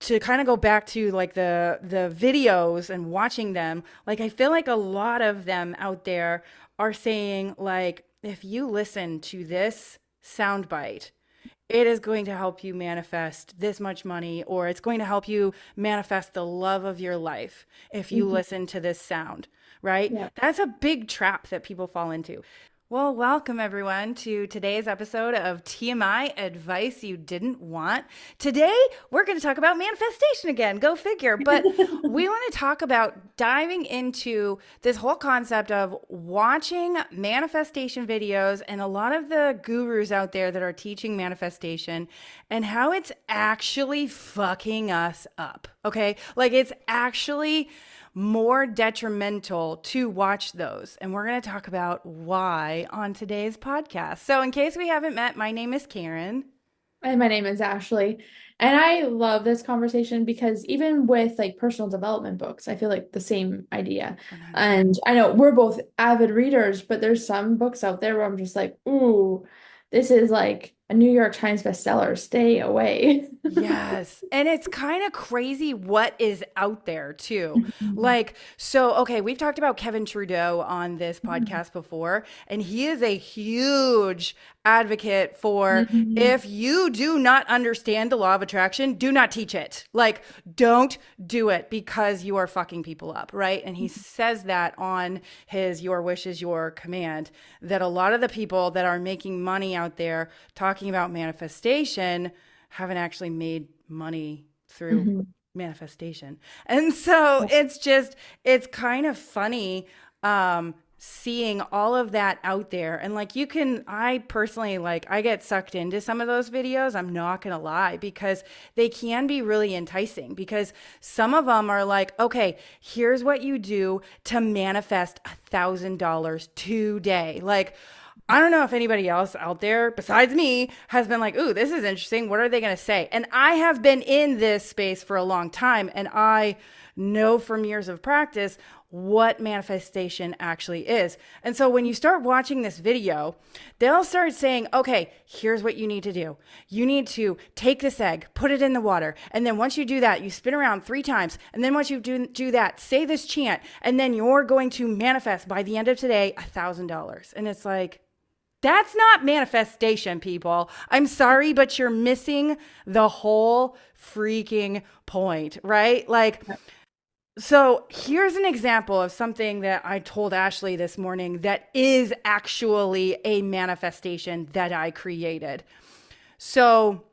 to kind of go back to like the videos and watching them, like I feel like a lot of them out there are saying like, if you listen to this soundbite, it is going to help you manifest this much money, or it's going to help you manifest the love of your life if you Mhm. listen to this sound, right? Yeah. That's a big trap that people fall into. Well, welcome everyone to today's episode of TMI Advice You Didn't Want. Today, we're going to talk about manifestation again. Go figure. But we want to talk about diving into this whole concept of watching manifestation videos and a lot of the gurus out there that are teaching manifestation and how it's actually fucking us up. Okay? Like it's actually more detrimental to watch those. And we're going to talk about why on today's podcast. So, in case we haven't met, my name is Karen. And my name is Ashley. And I love this conversation because even with like personal development books, I feel like the same idea. 100. And I know we're both avid readers, but there's some books out there where I'm just like, ooh, this is like a New York Times bestseller. Stay away. Yes. And it's kind of crazy what is out there too. Mhm. Like, so, okay, we've talked about Kevin Trudeau on this podcast before, and he is a huge advocate for Mhm. if you do not understand the law of attraction, do not teach it. Like, don't do it because you are fucking people up, right? And he says that on his Your Wish is Your Command, that a lot of the people that are making money out there talking about manifestation haven't actually made money through Mhm. manifestation. And so it's kind of funny seeing all of that out there. And like I personally, like, I get sucked into some of those videos. I'm not going to lie, because they can be really enticing, because some of them are like, okay, here's what you do to manifest $1,000 today. Like, I don't know if anybody else out there besides me has been like, ooh, this is interesting. What are they going to say? And I have been in this space for a long time, and I know from years of practice what manifestation actually is. And so when you start watching this video, they'll start saying, okay, here's what you need to do. You need to take this egg, put it in the water. And then once you do that, you spin around 3 times. And then once you do that, say this chant. And then you're going to manifest by the end of today $1,000. And it's like, that's not manifestation, people. I'm sorry, but you're missing the whole freaking point, right? Like, so here's an example of something that I told Ashley this morning that is actually a manifestation that I created. So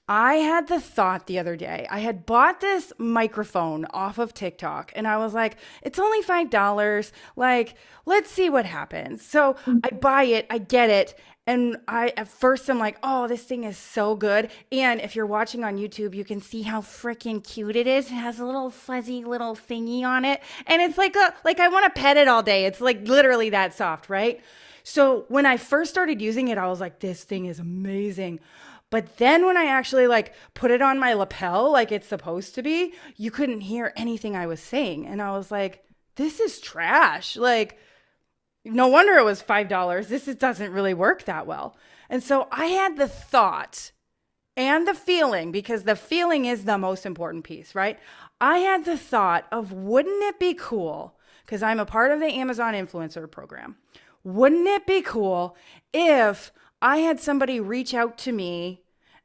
I had the thought the other day. I had bought this microphone off of TikTok, and I was like, it's only $5. Like, let's see what happens. So I buy it, I get it. And I, at first, I'm like, oh, this thing is so good. And if you're watching on YouTube, you can see how freaking cute it is. It has a little fuzzy little thingy on it. And it's like I want to pet it all day. It's like literally that soft, right? So when I first started using it, I was like, this thing is amazing. But then when I actually like put it on my lapel like it's supposed to be, you couldn't hear anything I was saying. And I was like, this is trash. Like, no wonder it was $5. Doesn't really work that well. And so I had the thought and the feeling, because the feeling is the most important piece, right? I had the thought of, wouldn't it be cool? Because I'm a part of the Amazon influencer program. Wouldn't it be cool if I had somebody reach out to me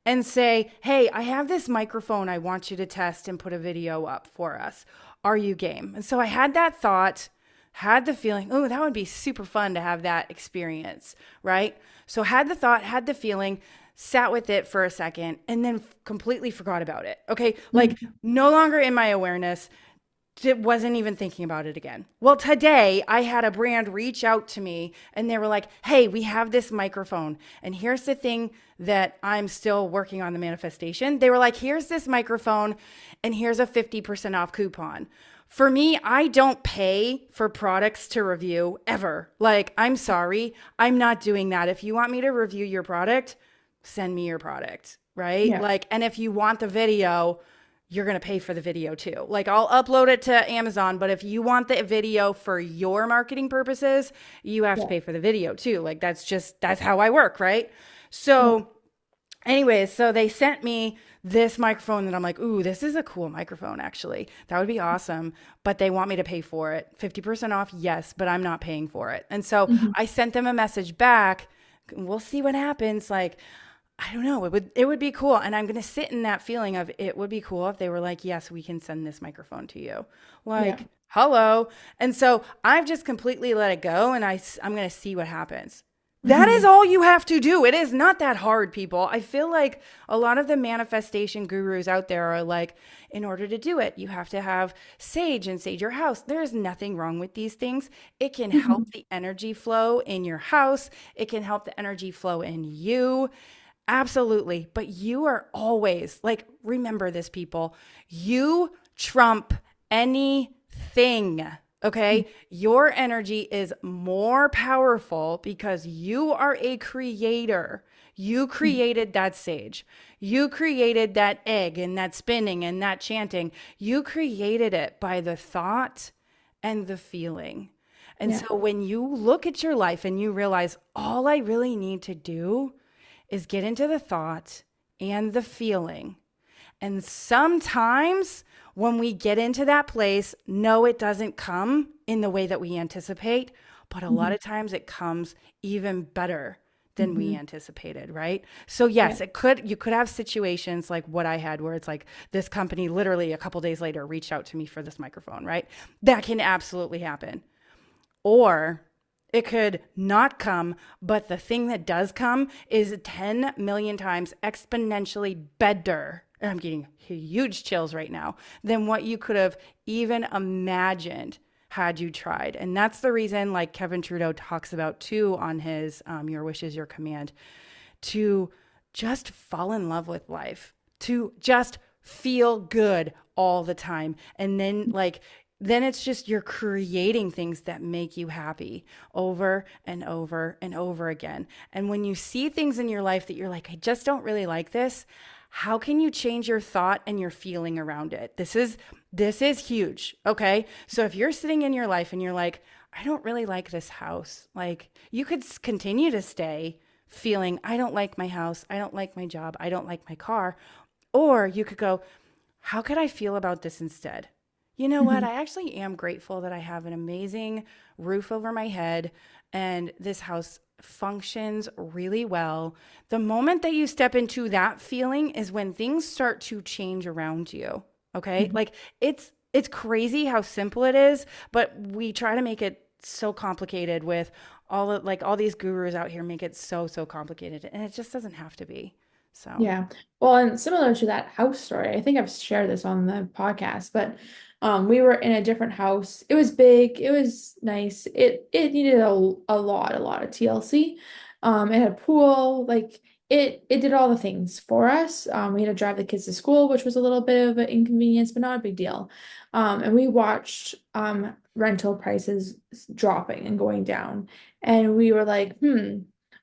and say, hey, I have this microphone I want you to test and put a video up for us. Are you game? And so I had that thought, had the feeling, oh, that would be super fun to have that experience, right? So had the thought, had the feeling, sat with it for a second, and then completely forgot about it. Okay. Like no longer in my awareness, wasn't even thinking about it again. Well, today I had a brand reach out to me and they were like, hey, we have this microphone. And here's the thing that I'm still working on the manifestation. They were like, here's this microphone and here's a 50% off coupon. For me, I don't pay for products to review ever. Like, I'm sorry, I'm not doing that. If you want me to review your product, send me your product, right? Yeah. Like, and if you want the video, you're going to pay for the video too. Like, I'll upload it to Amazon, but if you want the video for your marketing purposes, you have to Yeah. pay for the video too. Like, that's how I work, right? Yeah. So Anyways, so they sent me this microphone that I'm like, ooh, this is a cool microphone, actually. That would be awesome. But they want me to pay for it. 50% off, yes, but I'm not paying for it. And so Mhm. I sent them a message back. We'll see what happens. Like, I don't know. It would be cool. And I'm gonna sit in that feeling of it would be cool if they were like, yes, we can send this microphone to you. Yeah. Like, hello. And so I've just completely let it go and I'm gonna see what happens. That is Mhm. all you have to do. It is not that hard, people. I feel like a lot of the manifestation gurus out there are like, in order to do it, you have to have sage and sage your house. There is nothing wrong with these things. It can help Mhm. the energy flow in your house, it can help the energy flow in you. Absolutely. But you are always like, remember this, people. You trump anything. Okay. Your energy is more powerful because you are a creator. You created that sage. You created that egg and that spinning and that chanting. You created it by the thought and the feeling. And Yeah. so when you look at your life and you realize all I really need to do is get into the thought and the feeling. And sometimes when we get into that place, no, it doesn't come in the way that we anticipate, but a lot Mhm. of times it comes even better than we Mhm. anticipated, right? So Yeah. yes, you could have situations like what I had where it's like this company literally a couple days later reached out to me for this microphone, right? That can absolutely happen. Or it could not come, but the thing that does come is 10 million times exponentially better. And I'm getting huge chills right now than what you could have even imagined had you tried. And that's the reason, like Kevin Trudeau talks about too on his Your Wish is Your Command, to just fall in love with life, to just feel good all the time. And then it's just you're creating things that make you happy over and over and over again. And when you see things in your life that you're like, I just don't really like this, how can you change your thought and your feeling around it? This is huge, okay? So if you're sitting in your life and you're like, I don't really like this house, like you could continue to stay feeling, I don't like my house, I don't like my job, I don't like my car. Or you could go, how could I feel about this instead? You know what? Mhm. I actually am grateful that I have an amazing roof over my head and this house functions really well. The moment that you step into that feeling is when things start to change around you. Okay? Mhm. Like it's crazy how simple it is, but we try to make it so complicated with all these gurus out here make it so complicated and it just doesn't have to be. So, Yeah. Well, and similar to that house story, I think I've shared this on the podcast, but we were in a different house. It was big, it was nice. It needed a lot of TLC. It had a pool, like it did all the things for us. We had to drive the kids to school, which was a little bit of an inconvenience, but not a big deal. And we watched rental prices dropping and going down. And we were like,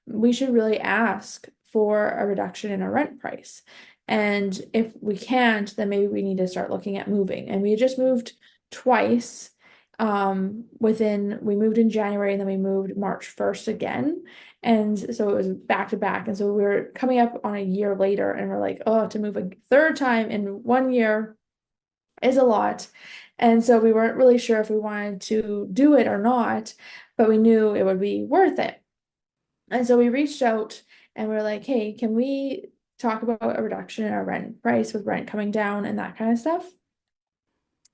we should really ask for a reduction in our rent price. And if we can't, then maybe we need to start looking at moving. And we just moved twice. We moved in January and then we moved March 1st again. And so it was back to back. And so we were coming up on a year later and we're like, oh, to move a third time in 1 year is a lot. And so we weren't really sure if we wanted to do it or not, but we knew it would be worth it. And so we reached out and we are like, hey, can we talk about a reduction in our rent price with rent coming down and that kind of stuff?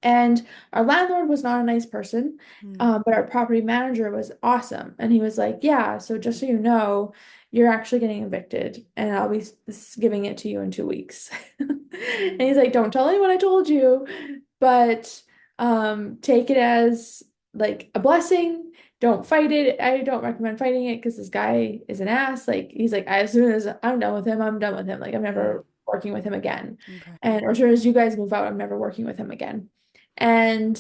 And our landlord was not a nice person, hmm. but our property manager was awesome. And he was like, yeah, so just so you know, you're actually getting evicted and I'll be giving it to you in 2 weeks. And he's like, don't tell anyone I told you, but take it as like a blessing. Don't fight it. I don't recommend fighting it because this guy is an ass. Like he's like, as soon as I'm done with him, I'm done with him. Like I'm Mm, never working with him again. okay. And or as soon as you guys move out, I'm never working with him again. And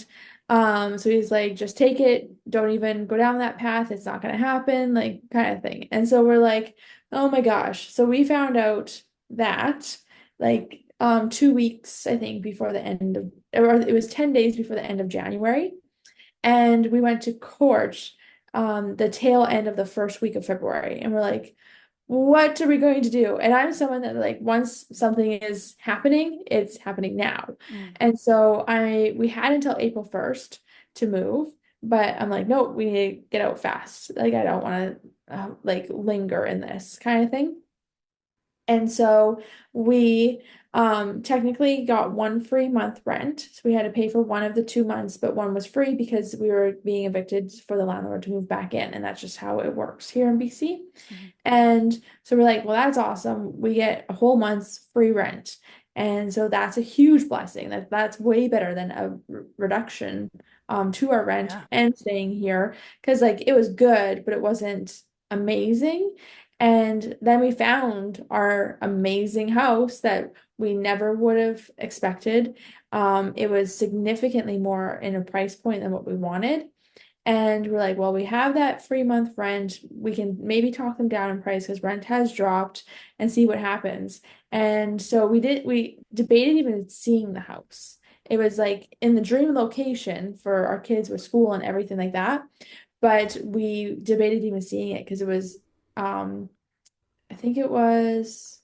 so he's like, just take it, don't even go down that path, it's not gonna happen, like kind of thing. And so we're like, oh my gosh. So we found out that like 2 weeks, I think, before the end of or it was 10 days before the end of January. And we went to court the tail end of the first week of February. And we're like, what are we going to do? And I'm someone that like once something is happening, it's happening now. Mm. And so we had until April 1st to move, but I'm like, no, we need to get out fast. Like I don't want to like linger in this kind of thing. And so we technically got one free month rent. So we had to pay for one of the 2 months, but one was free because we were being evicted for the landlord to move back in. And that's just how it works here in BC. Mhm. And so we're like, well, that's awesome. We get a whole month's free rent. And so that's a huge blessing. That's way better than a reduction to our rent Yeah. and staying here. Because like it was good, but it wasn't amazing. And then we found our amazing house that we never would have expected. It was significantly more in a price point than what we wanted. And we're like, well, we have that free month rent. We can maybe talk them down in price because rent has dropped and see what happens. And so we debated even seeing the house. It was like in the dream location for our kids with school and everything like that. But we debated even seeing it because it was, I think it was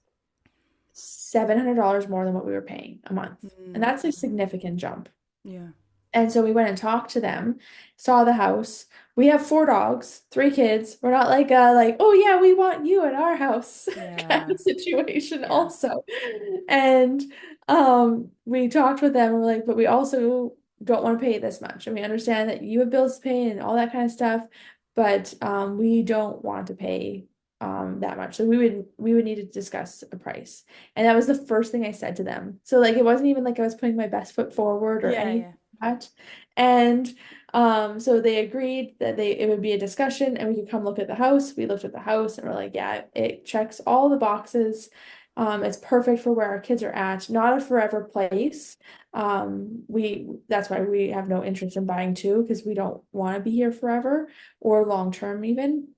$700 more than what we were paying a month. And Mm. that's a significant jump. Yeah. And so we went and talked to them, saw the house. We have 4 dogs, 3 kids. We're not like, oh yeah, we want you in our house kind Yeah. of situation Yeah. also. And we talked with them and we're like, but we also don't want to pay this much. And we understand that you have bills to pay and all that kind of stuff, but we don't want to pay that much. So we would need to discuss a price. And that was the first thing I said to them. So like it wasn't even like I was putting my best foot forward or Yeah. anything Yeah. that. And so they agreed that it would be a discussion and we could come look at the house. We looked at the house and we're like, yeah, it checks all the boxes. It's perfect for where our kids are at, not a forever place. We that's why we have no interest in buying two because we don't want to be here forever or long term even.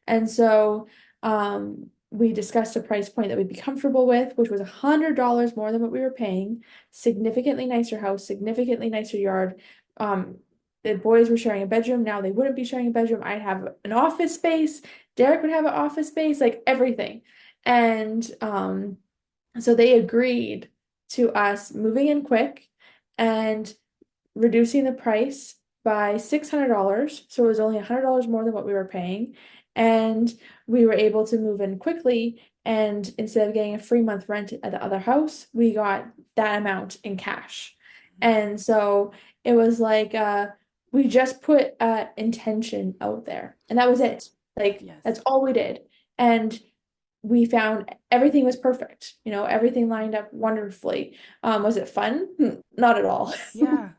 And so we discussed a price point that we'd be comfortable with, which was $100 more than what we were paying, significantly nicer house, significantly nicer yard. Um, the boys were sharing a bedroom. Now they wouldn't be sharing a bedroom. I'd have an office space. Derek would have an office space, like everything. And so they agreed to us moving in quick and reducing the price by $600. So it was only $100 more than what we were paying. And we were able to move in quickly. And instead of getting a free month rent at the other house, we got that amount in cash. And so it was like we just put intention out there. And that was it. Like Yes. that's all we did. And we found everything was perfect. Everything lined up wonderfully. Was it fun? Not at all. Yeah.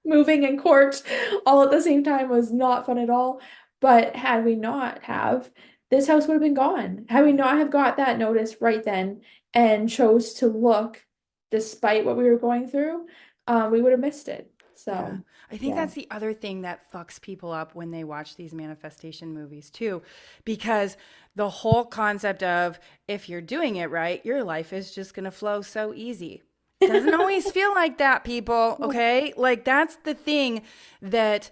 Moving in court all at the same time was not fun at all. But had we not have, this house would have been gone. Had we Yeah. not have got that notice right then and chose to look despite what we were going through, we would have missed it. Yeah. So I think yeah. that's the other thing that fucks people up when they watch these manifestation movies too, because the whole concept of if you're doing it right, your life is just going to flow so easy. Doesn't always feel like that, people. Okay. Like that's the thing that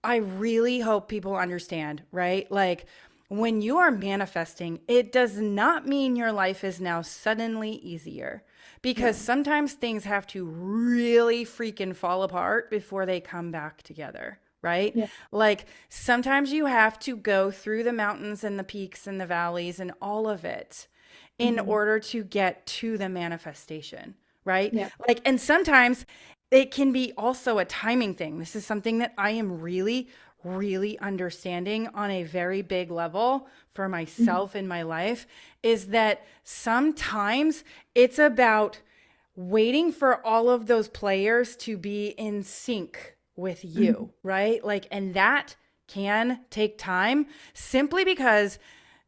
I really hope people understand, right? Like when you are manifesting, it does not mean your life is now suddenly easier because No. sometimes things have to really freaking fall apart before they come back together, right? Yeah. Like sometimes you have to go through the mountains and the peaks and the valleys and all of it in Hmm. order to get to the manifestation, right? Yeah. Like, and sometimes it can be also a timing thing. This is something that I am really, really understanding on a very big level for Mhm. myself in my life is that sometimes it's about waiting for all of those players to be in sync with Mhm. you, right? Like, and that can take time simply because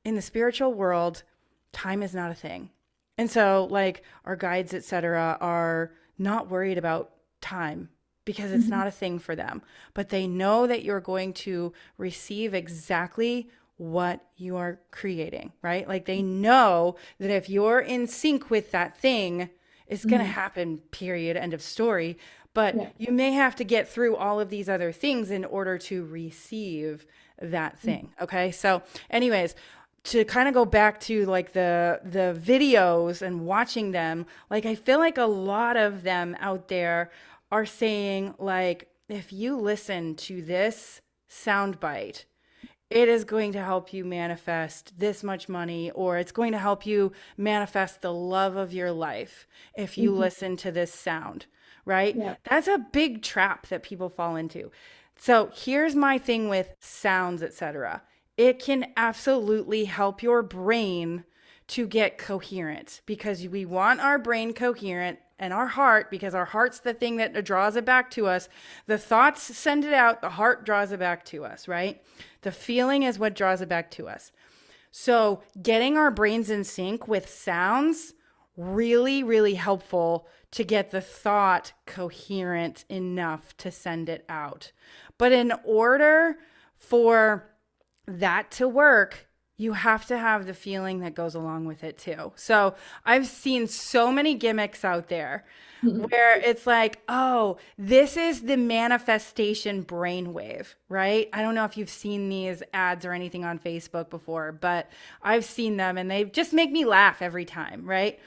in the spiritual world, time is not a thing. And so, like, our guides, etc., are not worried about time because it's Mhm. not a thing for them. But they know that you're going to receive exactly what you are creating, right? Like, they know that if you're in sync with that thing, it's going to Mhm. happen, period, end of story. But Yeah. you may have to get through all of these other things in order to receive that Mhm. thing. Okay. So, anyways, to kind of go back to like the videos and watching them, like I feel like a lot of them out there are saying like if you listen to this soundbite, it is going to help you manifest this much money, or it's going to help you manifest the love of your life if you Mhm. listen to this sound, right? Yeah. That's a big trap that people fall into. So here's my thing with sounds, etc. It can absolutely help your brain to get coherent because we want our brain coherent and our heart, because our heart's the thing that draws it back to us. The thoughts send it out, the heart draws it back to us, right? The feeling is what draws it back to us. So, getting our brains in sync with sounds really really helpful to get the thought coherent enough to send it out. But in order for that to work, you have to have the feeling that goes along with it too. So I've seen so many gimmicks out there Mhm. where it's like, oh, this is the manifestation brainwave, right? I don't know if you've seen these ads or anything on Facebook before, but I've seen them and they just make me laugh every time, right?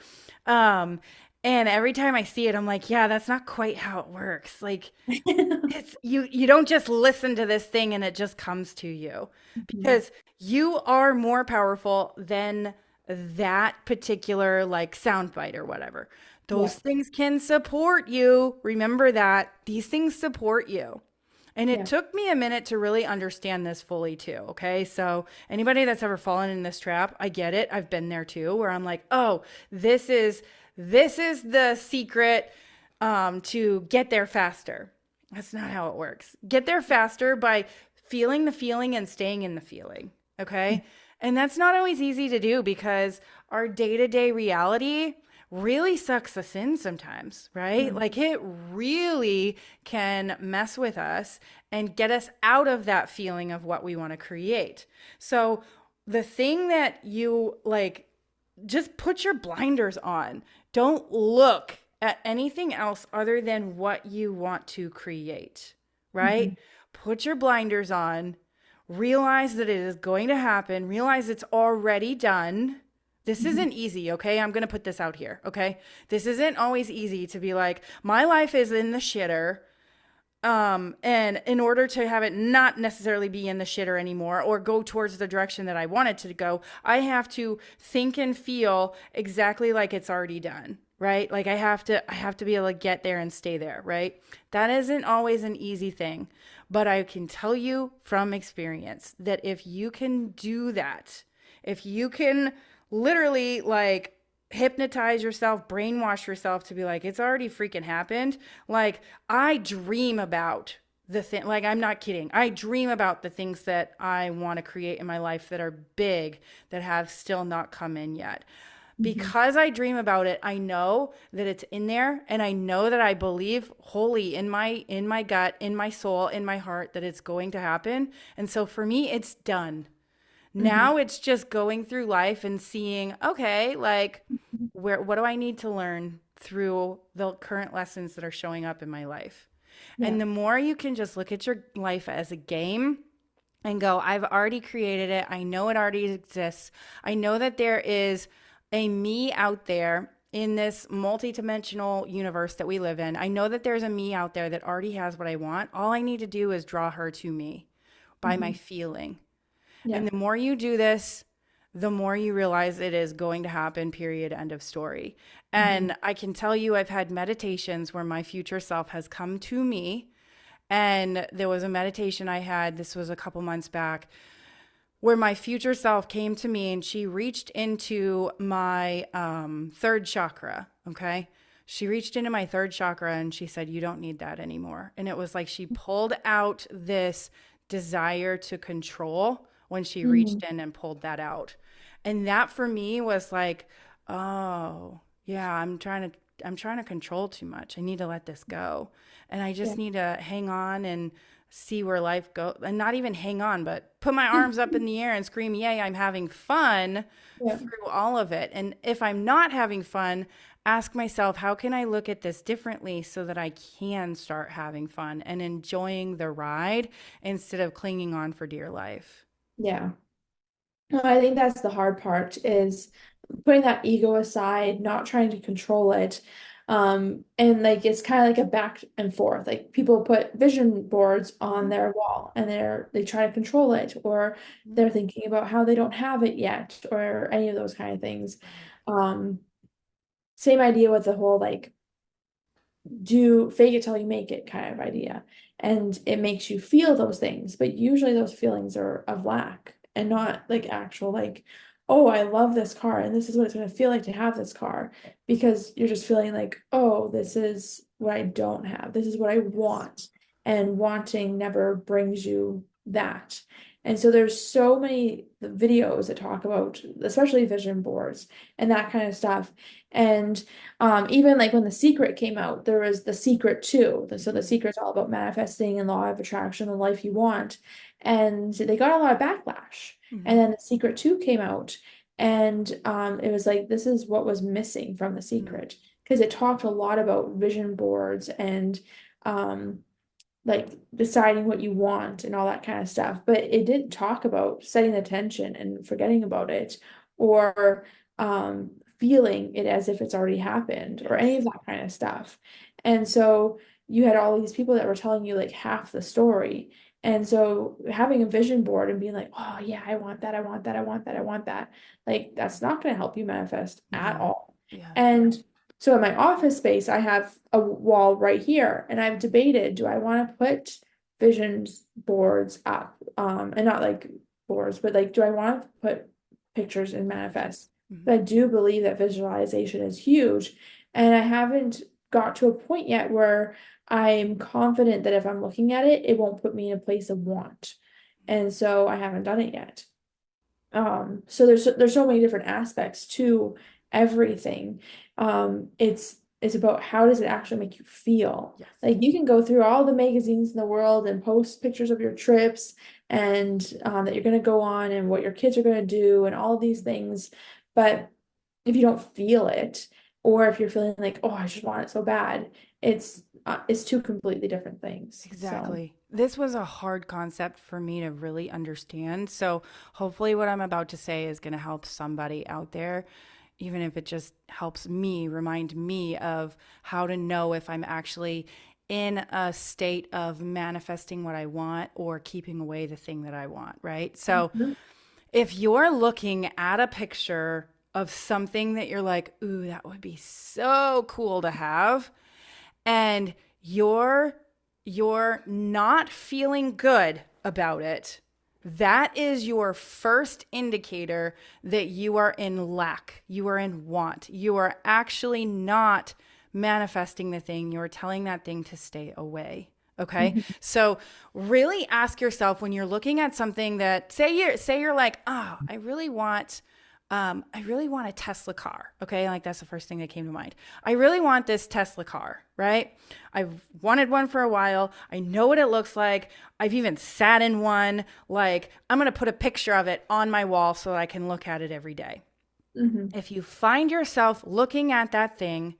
Um, and every time I see it, I'm like, yeah, that's not quite how it works. Like, it's you don't just listen to this thing and it just comes to you, Mhm. because you are more powerful than that particular like soundbite or whatever. Those Yeah. things can support you. Remember that these things support you. And it Yeah. took me a minute to really understand this fully too. Okay. So, anybody that's ever fallen in this trap, I get it. I've been there too, where I'm like, oh, this is this is the secret to get there faster. That's not how it works. Get there faster by feeling the feeling and staying in the feeling. Okay. And that's not always easy to do because our day to day reality really sucks us in sometimes, right? Mhm. Like it really can mess with us and get us out of that feeling of what we want to create. So, the thing that you like, just put your blinders on. Don't look at anything else other than what you want to create, right? Mhm. Put your blinders on. Realize that it is going to happen. Realize it's already done. This Mhm. isn't easy, okay? I'm going to put this out here, okay? This isn't always easy to be like, my life is in the shitter. And in order to have it not necessarily be in the shitter anymore or go towards the direction that I want it to go, I have to think and feel exactly like it's already done, right? Like I have to be able to get there and stay there, right? That isn't always an easy thing, but I can tell you from experience that if you can do that, if you can literally like hypnotize yourself, brainwash yourself to be like, it's already freaking happened. Like, I dream about the thing, like, I'm not kidding. I dream about the things that I want to create in my life that are big, that have still not come in yet. Mhm. Because I dream about it, I know that it's in there, and I know that I believe wholly in my gut, in my soul, in my heart that it's going to happen. And so for me, it's done. Mhm. Now it's just going through life and seeing, okay, like Mhm. what do I need to learn through the current lessons that are showing up in my life? Yeah. And the more you can just look at your life as a game and go, I've already created it. I know it already exists. I know that there is a me out there in this multidimensional universe that we live in. I know that there's a me out there that already has what I want. All I need to do is draw her to me by my Mhm. feeling. And Yeah. the more you do this, the more you realize it is going to happen, period, end of story. Mhm. And I can tell you, I've had meditations where my future self has come to me. And there was a meditation I had, this was a couple months back, where my future self came to me and she reached into my third chakra. Okay. She reached into my third chakra and she said, you don't need that anymore. And it was like she pulled out this desire to control when she Mhm. reached in and pulled that out. And that for me was like, oh, yeah, I'm trying to control too much. I need to let this go. And I Yeah. just need to hang on and see where life goes, and not even hang on, but put my arms up in the air and scream, yay, I'm having fun Yeah. through all of it. And if I'm not having fun, ask myself, how can I look at this differently so that I can start having fun and enjoying the ride instead of clinging on for dear life? Yeah. Well, I think that's the hard part is putting that ego aside, not trying to control it. And like it's kind of like a back and forth. Like people put vision boards on Mhm. their wall and they try to control it, or Mhm. they're thinking about how they don't have it yet, or any of those kind of things. Right. Um, Same idea with the whole like do fake it till you make it kind of idea. And it makes you feel those things, but usually those feelings are of lack and not like actual like, oh, I love this car and this is what it's going to feel like to have this car because you're just feeling like, oh, this is what I don't have. This is what I Yes. want. And wanting never brings you that. And so there's so many videos that talk about, especially vision boards and that kind of stuff. And even like when The Secret came out, there was The Secret too. So The Mhm. Secret's all about manifesting and law of attraction, the life you want. And they got a lot of backlash. And Mhm. then The Secret 2 came out, and it was like this is what was missing from The Mhm. Secret because it talked a lot about vision boards and um like deciding what you want and all that kind of stuff. But it didn't talk about setting the tension and forgetting about it or feeling it as if it's already happened or any of Yes. that kind of stuff. And so you had all these people that were telling you like half the story. And so having a vision board and being like, oh yeah, I want that, I want that, I want that, I want that, like that's not going to help you manifest at No. all. Yeah. And so in my office space, I have a wall right here, and I've debated, do I want to put visions boards up? And not like boards, but like, do I want to put pictures and manifest? Mhm. But I do believe that visualization is huge, and I haven't got to a point yet where I'm confident that if I'm looking at it, it won't put me in a place of want. And so I haven't done it yet. So there's so many different aspects to everything. It's about how does it actually make you feel? Yes. Like you can go through all the magazines in the world and post pictures of your trips and that you're going to go on and what your kids are going to do and all of these things, but if you don't feel it, or if you're feeling like, oh, I just want it so bad, it's two completely different things. So. Exactly. This was a hard concept for me to really understand. So, hopefully, what I'm about to say is going to help somebody out there, even if it just helps me remind me of how to know if I'm actually in a state of manifesting what I want or keeping away the thing that I want, right? So, Mhm. if you're looking at a picture of something that you're like, ooh, that would be so cool to have, and you're you're not feeling good about it, that is your first indicator that you are in lack, you are in want, you are actually not manifesting the thing, you're telling that thing to stay away. Okay? Mhm. So really ask yourself when you're looking at something that say you're like, "Oh, I really want a Tesla car." Okay, like that's the first thing that came to mind. I really want this Tesla car, right? I've wanted one for a while. I know what it looks like. I've even sat in one. Like, I'm going to put a picture of it on my wall so that I can look at it every day. Mhm. If you find yourself looking at that thing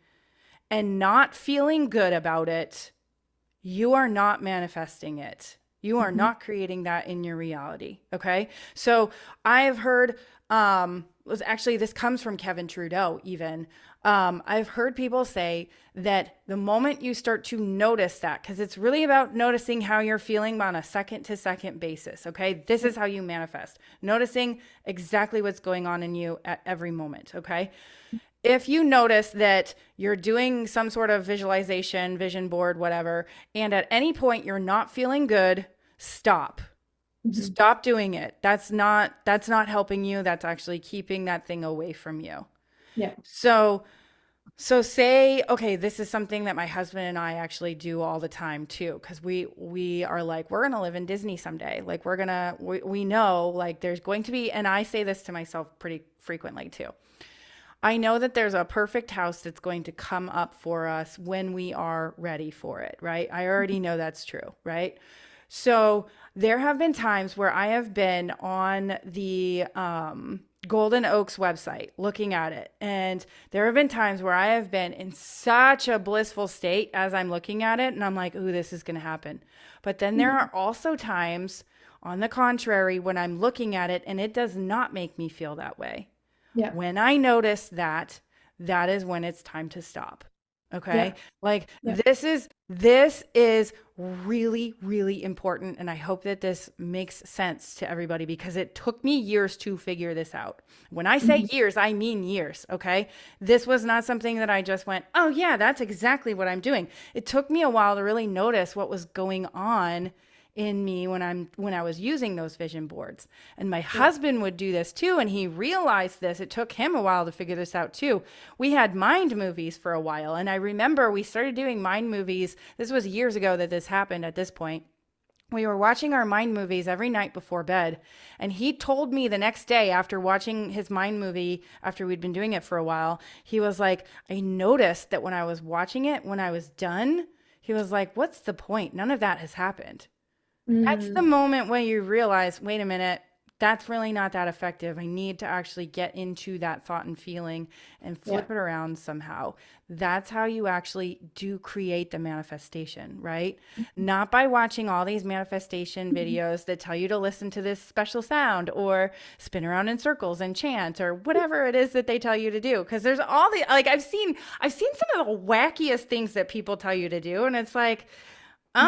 and not feeling good about it, you are not manifesting it. You are Mhm. not creating that in your reality. Okay. So I've heard, was actually, this comes from Kevin Trudeau, even. I've heard people say that the moment you start to notice that, because it's really about noticing how you're feeling on a second to second basis. Okay. This is how you manifest, noticing exactly what's going on in you at every moment. Okay. If you notice that you're doing some sort of visualization, vision board, whatever, and at any point you're not feeling good, stop. Mhm. Stop doing it. That's not helping you. That's actually keeping that thing away from you. Yeah. So so say, okay, this is something that my husband and I actually do all the time too, because we are like, we're gonna live in Disney someday. Like we know like there's going to be, and I say this to myself pretty frequently too. I know that there's a perfect house that's going to come up for us when we are ready for it, right? I already know that's true, right? So there have been times where I have been on the Golden Oaks website looking at it. And there have been times where I have been in such a blissful state as I'm looking at it. And I'm like, ooh, this is going to happen. But then there Mhm. are also times On the contrary, when I'm looking at it and it does not make me feel that way, Yeah. when I notice that, that is when it's time to stop. Okay? Yeah. Like Yeah. this is really really important, and I hope that this makes sense to everybody because it took me years to figure this out. When I say Mhm. years, I mean years, okay? This was not something that I just went, "Oh yeah, that's exactly what I'm doing." It took me a while to really notice what was going on in me when I was using those vision boards. And my Yeah. husband would do this too, and he realized this. It took him a while to figure this out too. We had mind movies for a while, and I remember we started doing mind movies. This was years ago that this happened at this point. We were watching our mind movies every night before bed, and he told me the next day after watching his mind movie after we'd been doing it for a while, he was like, "I noticed that when I was watching it, when I was done, he was like, what's the point? None of that has happened." That's the Mm. moment when you realize, wait a minute, that's really not that effective. I need to actually get into that thought and feeling and Yeah. flip it around somehow. That's how you actually do create the manifestation, right? Not by watching all these manifestation videos that tell you to listen to this special sound or spin around in circles and chant or whatever it is that they tell you to do. Because there's all the like I've seen some of the wackiest things that people tell you to do, and it's like,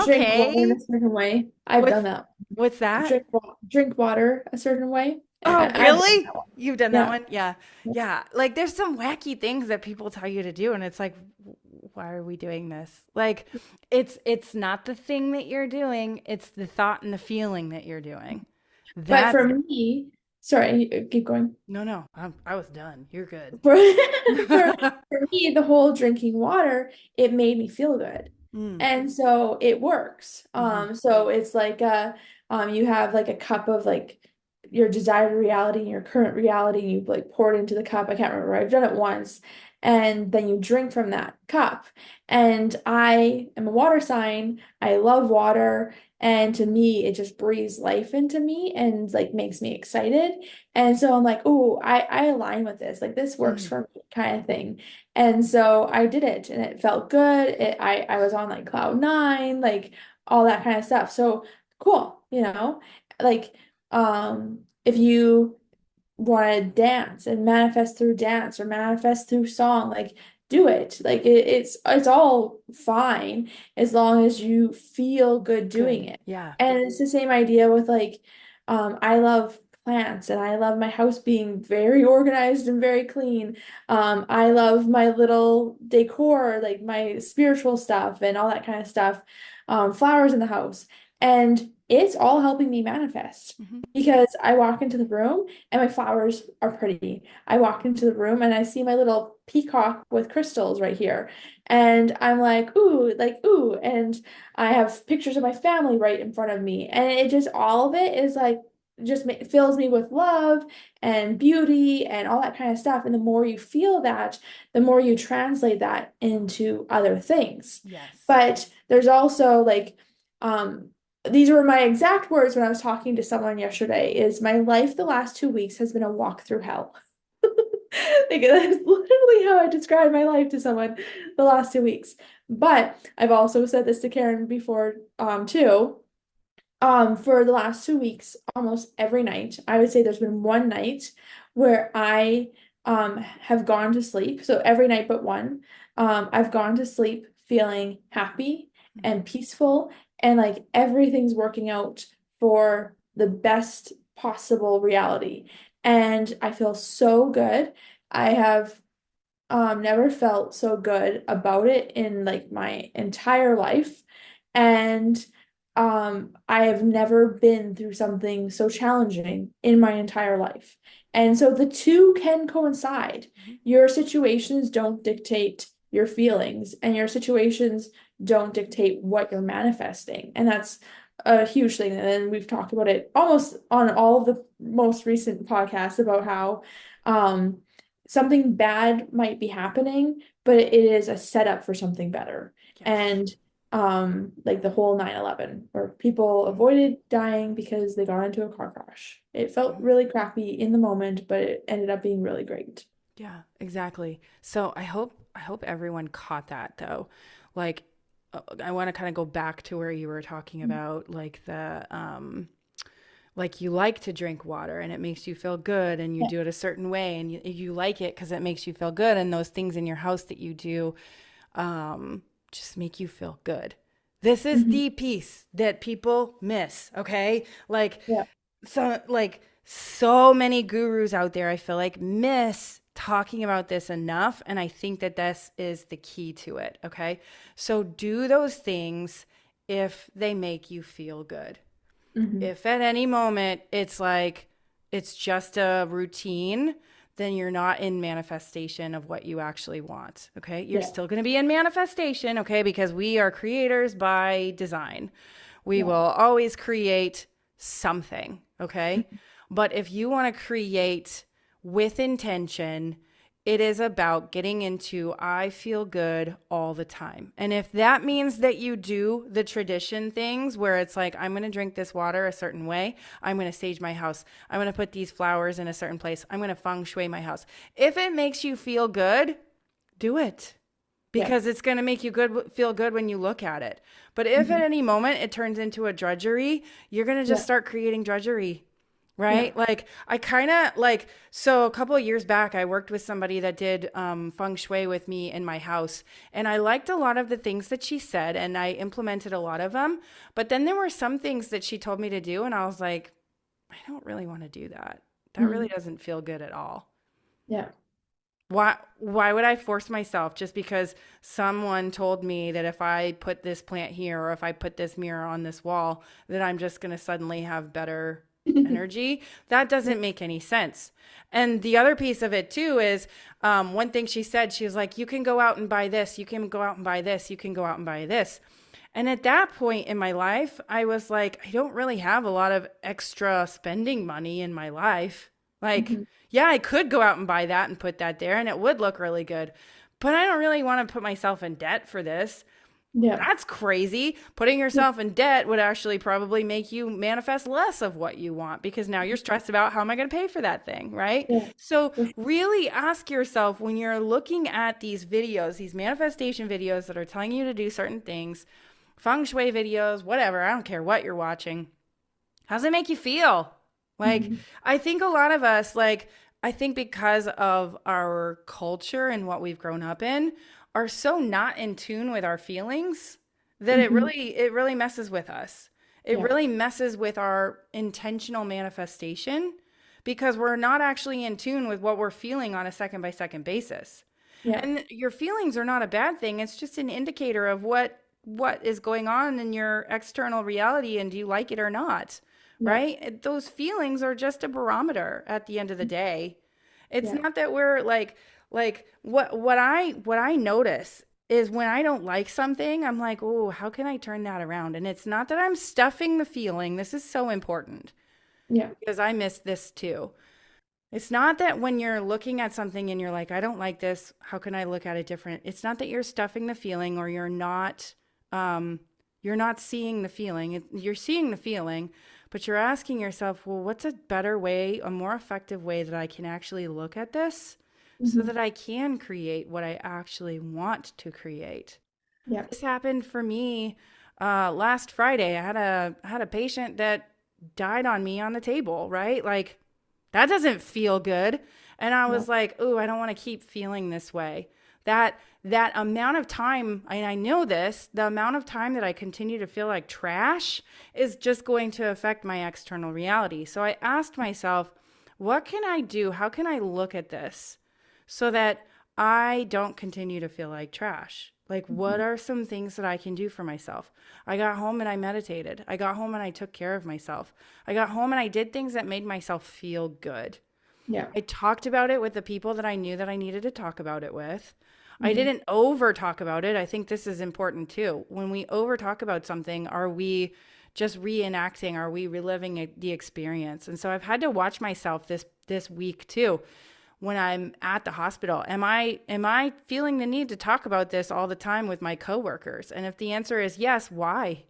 Drink water in okay, a certain way. I've what's done that. what's that? Drink water a certain way. Oh, I've done really? that one. You've done that Yeah. one? Yeah. Yeah. Like there's some wacky things that people tell you to do and it's like, why are we doing this? Like it's not the thing that you're doing, it's the thought and the feeling that you're doing. But That's for me, sorry, keep going. no. I was done. You're good. For, for for me, the whole drinking water, it made me feel good. Mm, And so it works. hmm. So it's like you have like a cup of like your desired reality and your current reality, and you like pour it into the cup. I can't remember. I've done it once. And then you drink from that cup. And I am a water sign. I love water. And to me, it just breathes life into me and like makes me excited. And so I'm like, oh, I align with this. Like this works Hmm. for me kind of thing. And so I did it and it felt good. I was on like cloud nine, like all that kind of stuff. So cool, like if you want to dance and manifest through dance or manifest through song, like do it. Like it's all fine as long as you feel good doing Good. it. Yeah. And it's the same idea with like I love plants and I love my house being very organized and very clean. I love my little decor, like my spiritual stuff and all that kind of stuff. Flowers in the house. And it's all helping me manifest Hmm. because I walk into the room and my flowers are pretty. I walk into the room and I see my little peacock with crystals right here. And I'm like, ooh. And I have pictures of my family right in front of me. And it just, all of it is like, fills me with love and beauty and all that kind of stuff. And the more you feel that, the more you translate that into other things. Yes. But there's also like, these were my exact words when I was talking to someone yesterday, is my life the last 2 weeks has been a walk through hell. Like that's literally how I described my life to someone the last 2 weeks. But I've also said this to Karen before, too. For the last 2 weeks, almost every night, I would say there's been one night where I have gone to sleep. So every night but one, I've gone to sleep feeling happy Mhm. and peaceful, and like everything's working out for the best possible reality. And I feel so good. I have never felt so good about it in like my entire life. And I have never been through something so challenging in my entire life. And so the two can coincide. Mhm. Your situations don't dictate your feelings, and your situations don't dictate what you're manifesting. And that's a huge thing. And then we've talked about it almost on all of the most recent podcasts about how um something bad might be happening, but it is a setup for something better. Yes. And like the whole 9/11 where people Mhm. avoided dying because they got into a car crash. It felt Mhm. really crappy in the moment, but it ended up being really great. Yeah, exactly. So I hope everyone caught that though. Like I want to kind of go back to where you were talking about like the like you like to drink water and it makes you feel good and you Yeah. do it a certain way and you like it because it makes you feel good. And those things in your house that you do um, just make you feel good. This is Hmm. the piece that people miss. Okay. Yeah. So many gurus out there, I feel like, miss talking about this enough. And I think that this is the key to it. Okay. So do those things if they make you feel good. Hmm. If at any moment it's like it's just a routine, then you're not in manifestation of what you actually want. Okay. You're Yeah. still going to be in manifestation. Okay. Because we are creators by design. We Yeah. will always create something. Okay. But if you want to create with intention, it is about getting into I feel good all the time. And if that means that you do the tradition things where it's like, I'm going to drink this water a certain way, I'm going to sage my house, I'm going to put these flowers in a certain place, I'm going to feng shui my house. If it makes you feel good, do it Yeah. because it's going to make you feel good when you look at it. But if at Hmm. any moment it turns into a drudgery, you're going to just Yeah. start creating drudgery. Yeah. Right? Like I kind of like so a couple of years back I worked with somebody that did feng shui with me in my house and I liked a lot of the things that she said and I implemented a lot of them. But then there were some things that she told me to do and I was like, I don't really want to do that. That really Hmm. doesn't feel good at all. Yeah. Why would I force myself just because someone told me that if I put this plant here or if I put this mirror on this wall that I'm just going to suddenly have better energy? That doesn't make any sense. And the other piece of it too is one thing she said, she was like, you can go out and buy this, you can go out and buy this, you can go out and buy this. And at that point in my life, I was like, I don't really have a lot of extra spending money in my life. Like, Hmm. yeah, I could go out and buy that and put that there and it would look really good. But I don't really want to put myself in debt for this. Yeah. That's crazy. Putting Yeah. yourself in debt would actually probably make you manifest less of what you want because now you're stressed about how am I going to pay for that thing, right? Yeah. So, For sure. really ask yourself when you're looking at these videos, these manifestation videos that are telling you to do certain things, feng shui videos, whatever, I don't care what you're watching. How does it make you feel? Like, Hmm. I think a lot of us, like, I think because of our culture and what we've grown up in, are so not in tune with our feelings that it Hmm. really it really messes with us. It Yeah. really messes with our intentional manifestation because we're not actually in tune with what we're feeling on a second by second basis. Yeah. And your feelings are not a bad thing. It's just an indicator of what is going on in your external reality and do you like it or not? Yeah. Right? Those feelings are just a barometer at the end of the day. It's Yeah. not that we're like what I notice is when I don't like something, I'm like, "Oh, how can I turn that around?" And it's not that I'm stuffing the feeling. This is so important Yeah. because I miss this too. It's not that when you're looking at something and you're like, I don't like this, how can I look at it different? It's not that you're stuffing the feeling or um, you're not seeing the feeling. You're seeing the feeling, but you're asking yourself, well, what's a better way, a more effective way that I can actually look at this so Hmm. that I can create what I actually want to create? Yeah. This happened for me last Friday. I had a patient that died on me on the table, right? Like that doesn't feel good. And I was No. like, "Ooh, I don't want to keep feeling this way." That amount of time, and I know this, the amount of time that I continue to feel like trash is just going to affect my external reality. So I asked myself, what can I do? How can I look at this so that I don't continue to feel like trash? Like, what Hmm. are some things that I can do for myself? I got home and I meditated. I got home and I took care of myself. I got home and I did things that made myself feel good. Yeah. I talked about it with the people that I knew that I needed to talk about it with. I Hmm. didn't over talk about it. I think this is important too. When we over talk about something, are we just reenacting? Are we reliving the experience? And so I've had to watch myself this week too when I'm at the hospital. Am I feeling the need to talk about this all the time with my coworkers? And if the answer is yes, why?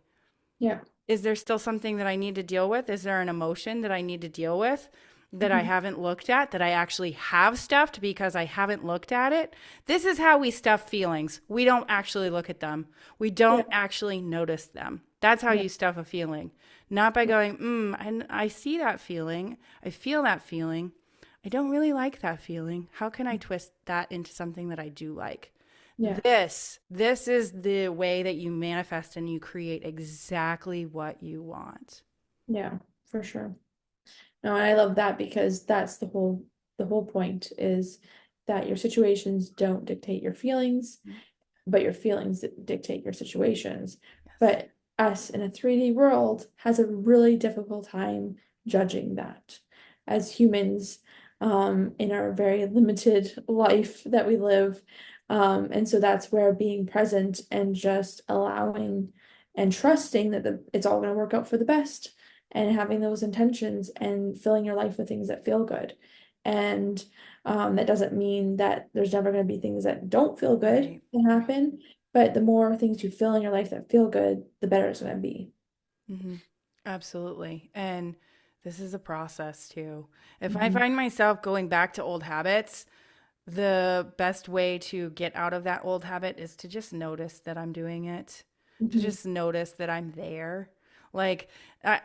Yeah. Is there still something that I need to deal with? Is there an emotion that I need to deal with? that I haven't looked at, that I actually have stuffed because I haven't looked at it. This is how we stuff feelings. We don't actually look at them. We Yeah. don't actually notice them. That's how Yeah. you stuff a feeling. Not by going, I see that feeling. I feel that feeling. I don't really like that feeling. How can I twist that into something that I do like? Yeah. This is the way that you manifest and you create exactly what you want. Yeah, for sure. No, and I love that because that's the whole point is that your situations don't dictate your feelings, but your feelings dictate your situations. Yes. But us in a 3D world has a really difficult time judging that as humans, in our very limited life that we live. And so that's where being present and just allowing and trusting that it's all going to work out for the best and having those intentions and filling your life with things that feel good. And that doesn't mean that there's never going to be things that don't feel good Right. to Right. happen, but the more things you fill in your life that feel good, the better it's going to be. Hmm. Absolutely. And this is a process too. If I Mhm. find myself going back to old habits, the best way to get out of that old habit is to just notice that I'm doing it, to Mhm. just notice that I'm there. Like, I,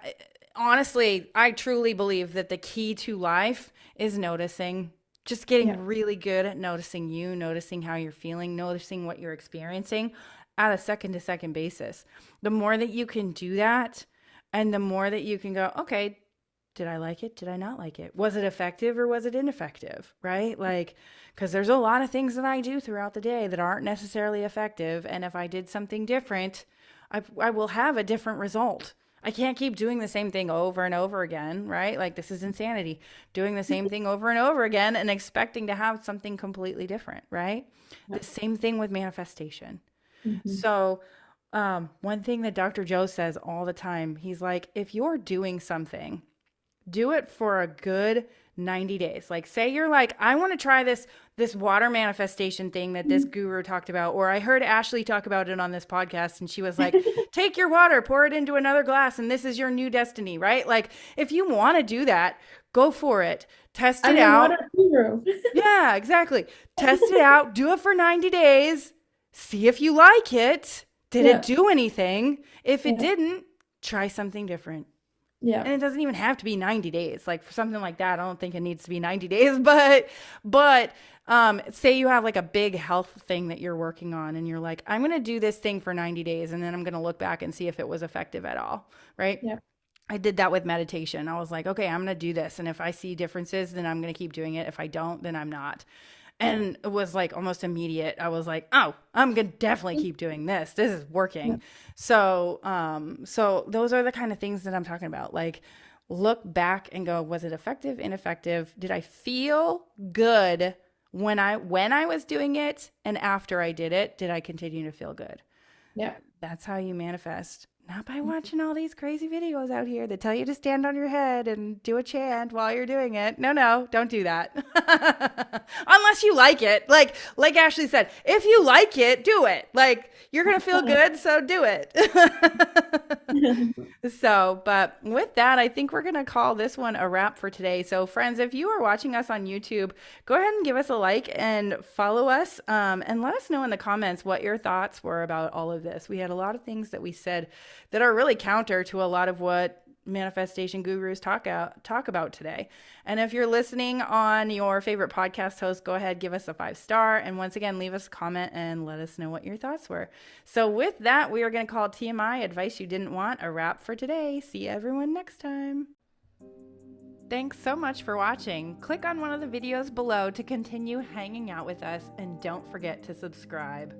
honestly, I truly believe that the key to life is noticing, just Yeah. getting really good at noticing you, noticing how you're feeling, noticing what you're experiencing at a second to second basis. The more that you can do that, and the more that you can go, okay, did I like it? Did I not like it? Was it effective or was it ineffective? Right? Like, because there's a lot of things that I do throughout the day that aren't necessarily effective. And if I did something different, I will have a different result. I can't keep doing the same thing over and over again, right? Like, this is insanity. Doing the same thing over and over again and expecting to have something completely different, right? Yeah. The same thing with manifestation. Mhm. So, one thing that Dr. Joe says all the time, he's like, if you're doing something, do it for a good 90 days. Like, say you're like, I want to try this water manifestation thing that this guru talked about, or I heard Ashley talk about it on this podcast, and she was like, take your water, pour it into another glass, and this is your new destiny, right? Like, if you want to do that, go for it. Test it I'm your out. water guru. Yeah, exactly. Test it out. Do it for 90 days. See if you like it. Did it Yeah. do anything? If it Yeah. didn't, try something different. Yeah. And it doesn't even have to be 90 days. Like, for something like that, I don't think it needs to be 90 days, but say you have like a big health thing that you're working on and you're like, I'm going to do this thing for 90 days and then I'm going to look back and see if it was effective at all, right? Yeah. I did that with meditation. I was like, okay, I'm going to do this. And if I see differences, then I'm going to keep doing it. If I don't, then I'm not. Yeah. And it was like almost immediate. I was like, oh, I'm going to definitely keep doing this. This is Yeah. working. So those are the kind of things that I'm talking about. Like, look back and go, was it effective, ineffective? Did I feel good when I was doing it? And after I did it, did I continue to feel good? Yeah. That's how you manifest. Not by watching all these crazy videos out here that tell you to stand on your head and do a chant while you're doing it. No, don't do that. Unless you like it. Like Ashley said, if you like it, do it. Like, you're going to feel good, so do it. So, but with that, I think we're going to call this one a wrap for today. So, friends, if you are watching us on YouTube, go ahead and give us a like and follow us, and let us know in the comments what your thoughts were about all of this. We had a lot of things that we said that are really counter to a lot of what manifestation gurus talk about today. And if you're listening on your favorite podcast host, go ahead, give us a 5-star, and once again, leave us a comment and let us know what your thoughts were. So with that, we are going to call TMI, advice you didn't want, a wrap for today. See everyone next time. Thanks so much for watching. Click on one of the videos below to continue hanging out with us, and don't forget to subscribe.